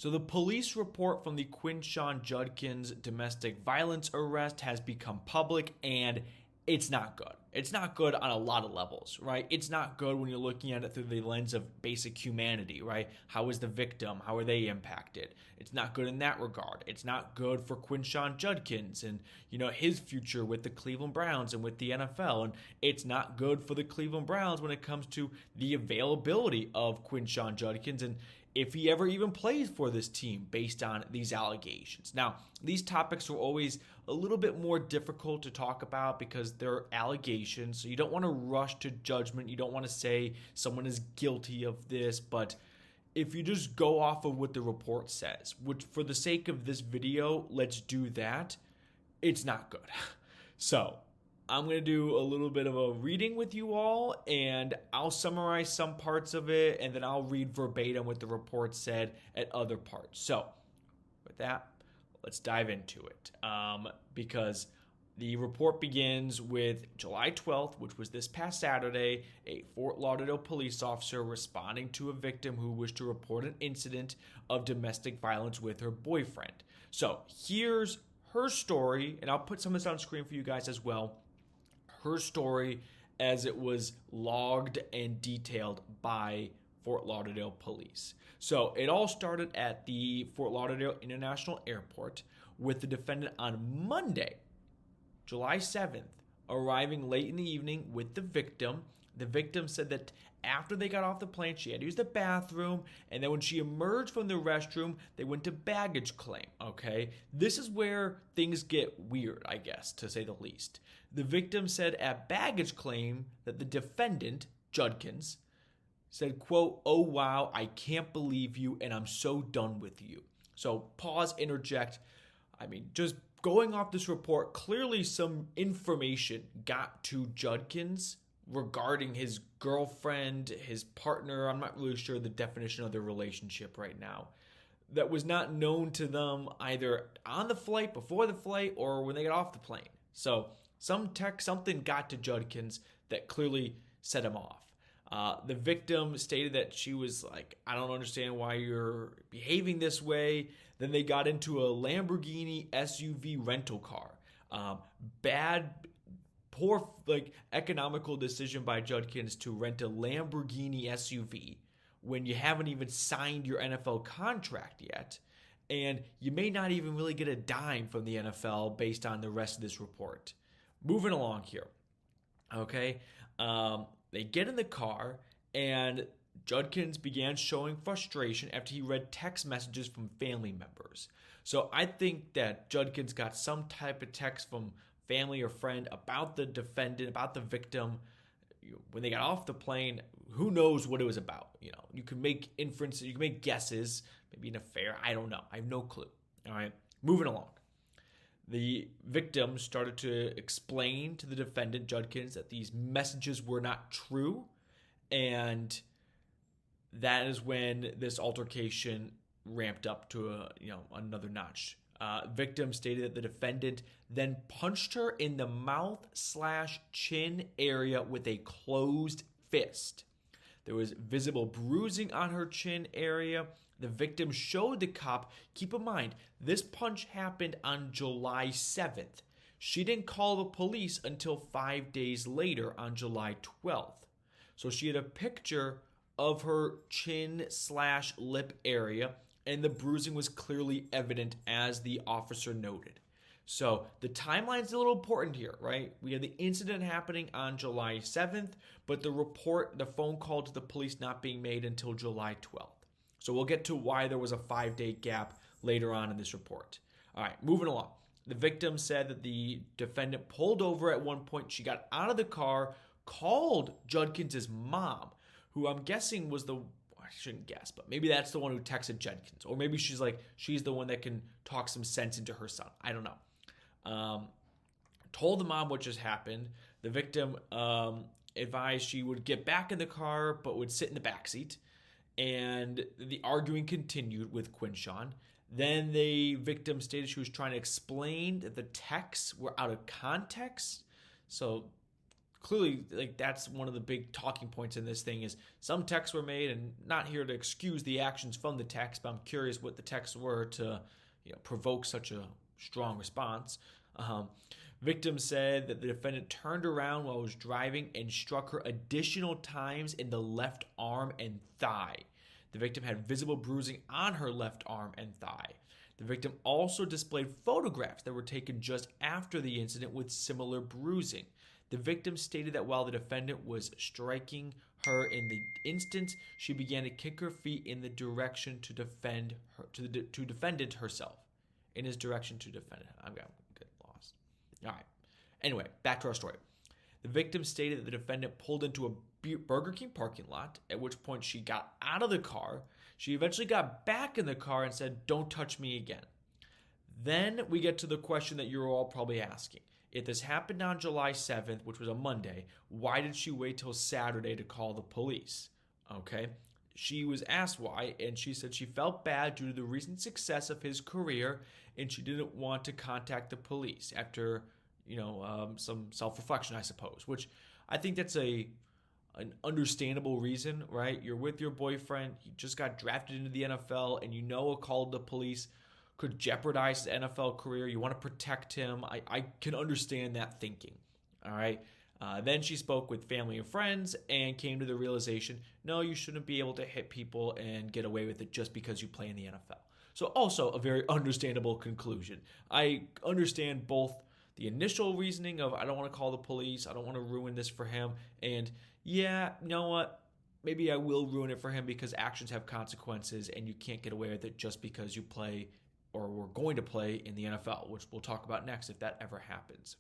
So the police report from the Quinshon Judkins domestic violence arrest has become public, and it's not good. It's not good on a lot of levels, right? It's not good when you're looking at it through the lens of basic humanity, right? How is the victim? How are they impacted? It's not good in that regard. It's not good for Quinshon Judkins and, his future with the Cleveland Browns and with the NFL. And it's not good for the Cleveland Browns when it comes to the availability of Quinshon Judkins and if he ever even plays for this team based on these allegations. Now, these topics are always a little bit more difficult to talk about because they're allegations. So you don't want to rush to judgment. You don't want to say someone is guilty of this. But if you just go off of what the report says, which for the sake of this video, let's do that. It's not good. So I'm going to do a little bit of a reading with you all, and I'll summarize some parts of it, and then I'll read verbatim what the report said at other parts. So with that, let's dive into it, because the report begins with July 12th, which was this past Saturday, a Fort Lauderdale police officer responding to a victim who wished to report an incident of domestic violence with her boyfriend. So here's her story, and I'll put some of this on screen for you guys as well. Her story as it was logged and detailed by Fort Lauderdale police. So it all started at the Fort Lauderdale International Airport with the defendant on Monday, July 7th, arriving late in the evening with the victim. The victim said that after they got off the plane, she had to use the bathroom, and then when she emerged from the restroom, they went to baggage claim, okay? This is where things get weird, I guess, to say the least. The victim said at baggage claim that the defendant, Judkins, said, quote, "Oh, wow, I can't believe you, and I'm so done with you." So pause, interject. I mean, just going off this report, clearly some information got to Judkins regarding his girlfriend, his partner. I'm not really sure the definition of their relationship right now. That was not known to them either on the flight, before the flight, or when they got off the plane. So something got to Judkins that clearly set him off. The victim stated that she was like, "I don't understand why you're behaving this way." Then they got into a Lamborghini SUV rental car. Poor economical decision by Judkins to rent a Lamborghini SUV when you haven't even signed your NFL contract yet. And you may not even really get a dime from the NFL based on the rest of this report. Moving along here. Okay. They get in the car, and Judkins began showing frustration after he read text messages from family members. So I think that Judkins got some type of text from family or friend about the defendant, about the victim. When they got off the plane, who knows what it was about? You can make inferences, you can make guesses, maybe an affair. I don't know. I have no clue. All right. Moving along. The victim started to explain to the defendant, Judkins, that these messages were not true. And that is when this altercation ramped up to another notch. Victim stated that the defendant then punched her in the mouth/chin area with a closed fist. There was visible bruising on her chin area. The victim showed the cop, keep in mind, this punch happened on July 7th. She didn't call the police until 5 days later on July 12th. So she had a picture of her chin/lip area, and the bruising was clearly evident, as the officer noted. So the timeline's a little important here, right? We had the incident happening on July 7th, but the phone call to the police not being made until July 12th. So we'll get to why there was a 5-day gap later on in this report. All right, moving along. The victim said that the defendant pulled over at one point. She got out of the car, called Judkins' mom, who I'm guessing was I shouldn't guess, but maybe that's the one who texted Judkins. Or maybe she's the one that can talk some sense into her son. I don't know. Told the mom what just happened. The victim advised she would get back in the car, but would sit in the backseat. And the arguing continued with Quinshon. Then the victim stated she was trying to explain that the texts were out of context. So clearly, like, that's one of the big talking points in this thing is some texts were made, and not here to excuse the actions from the text, but I'm curious what the texts were to provoke such a strong response. Victim said that the defendant turned around while he was driving and struck her additional times in the left arm and thigh. The victim had visible bruising on her left arm and thigh. The victim also displayed photographs that were taken just after the incident with similar bruising. The victim stated that while the defendant was striking her in the instant, she began to kick her feet in the direction to defend her, to defendant herself. In his direction to defend it. I'm going to get lost. All right. Anyway, back to our story. The victim stated that the defendant pulled into a Burger King parking lot, at which point she got out of the car. She eventually got back in the car and said, "Don't touch me again." Then we get to the question that you're all probably asking. If this happened on July 7th, which was a Monday, why did she wait till Saturday to call the police? Okay. She was asked why, and she said she felt bad due to the recent success of his career, and she didn't want to contact the police after, some self-reflection, I suppose, which I think that's an understandable reason, right? You're with your boyfriend, he just got drafted into the NFL, and a call to the police could jeopardize his NFL career. You want to protect him. I can understand that thinking, all right? Then she spoke with family and friends and came to the realization, no, you shouldn't be able to hit people and get away with it just because you play in the NFL. So also a very understandable conclusion. I understand both the initial reasoning of I don't want to call the police, I don't want to ruin this for him, and yeah, you know what? Maybe I will ruin it for him because actions have consequences and you can't get away with it just because you play or were going to play in the NFL, which we'll talk about next if that ever happens.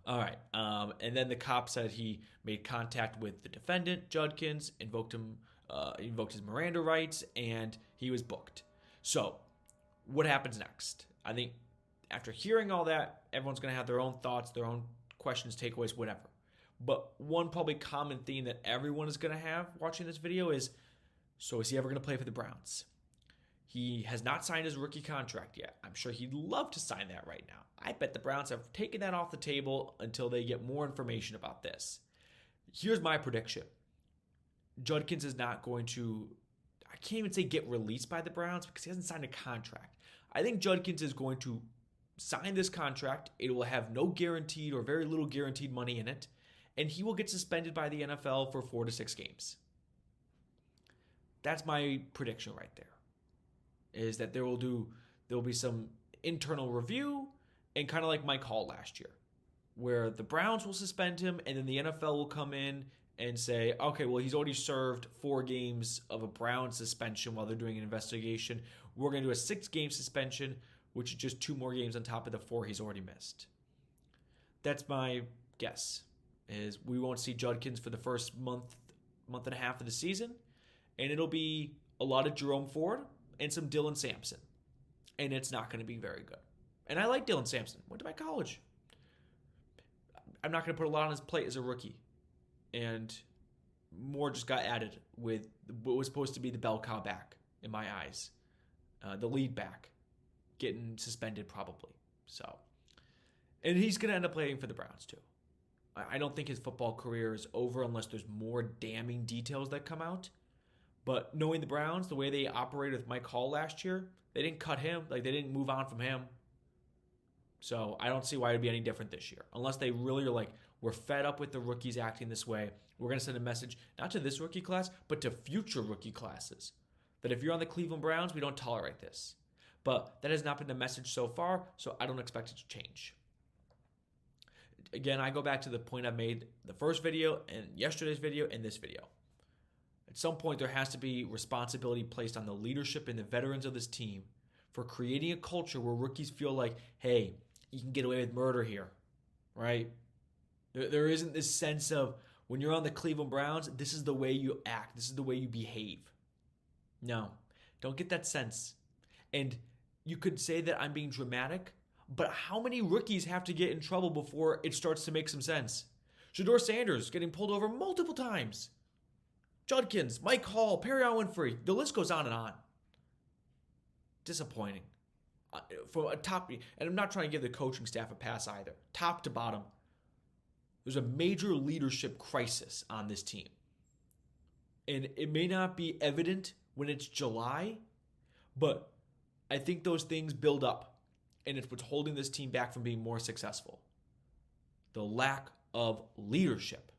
All right, and then the cop said he made contact with the defendant, Judkins, invoked his Miranda rights, and he was booked. So, what happens next? I think after hearing all that, everyone's going to have their own thoughts, their own questions, takeaways, whatever. But one probably common theme that everyone is going to have watching this video is, so is he ever going to play for the Browns? He has not signed his rookie contract yet. I'm sure he'd love to sign that right now. I bet the Browns have taken that off the table until they get more information about this. Here's my prediction. Judkins is not going to, I can't even say get released by the Browns because he hasn't signed a contract. I think Judkins is going to sign this contract. It will have no guaranteed or very little guaranteed money in it, and he will get suspended by the NFL for 4 to 6 games. That's my prediction right there. Is that there will be some internal review, and kind of like Mike Hall last year, where the Browns will suspend him and then the NFL will come in and say, okay, well, he's already served 4 games of a Browns suspension while they're doing an investigation. We're going to do a 6-game suspension, which is just 2 more games on top of the 4 he's already missed. That's my guess, is we won't see Judkins for the first month and a half of the season, and it'll be a lot of Jerome Ford and some Dylan Sampson. And it's not going to be very good. And I like Dylan Sampson. Went to my college. I'm not going to put a lot on his plate as a rookie. And more just got added with what was supposed to be the bell cow back, in my eyes. The lead back. Getting suspended probably. So, and he's going to end up playing for the Browns too. I don't think his football career is over unless there's more damning details that come out. But knowing the Browns, the way they operated with Mike Hall last year, they didn't cut him. Like, they didn't move on from him. So I don't see why it'd be any different this year. Unless they really are like, we're fed up with the rookies acting this way. We're going to send a message, not to this rookie class, but to future rookie classes. That if you're on the Cleveland Browns, we don't tolerate this. But that has not been the message so far, so I don't expect it to change. Again, I go back to the point I made the first video and yesterday's video and this video. At some point, there has to be responsibility placed on the leadership and the veterans of this team for creating a culture where rookies feel like, hey, you can get away with murder here, right? There isn't this sense of, when you're on the Cleveland Browns, this is the way you act. This is the way you behave. No, don't get that sense. And you could say that I'm being dramatic, but how many rookies have to get in trouble before it starts to make some sense? Shedeur Sanders getting pulled over multiple times. Judkins, Mike Hall, Perry-On Winfrey. The list goes on and on. Disappointing. From a top, and I'm not trying to give the coaching staff a pass either. Top to bottom. There's a major leadership crisis on this team. And it may not be evident when it's July, but I think those things build up. And it's what's holding this team back from being more successful. The lack of leadership.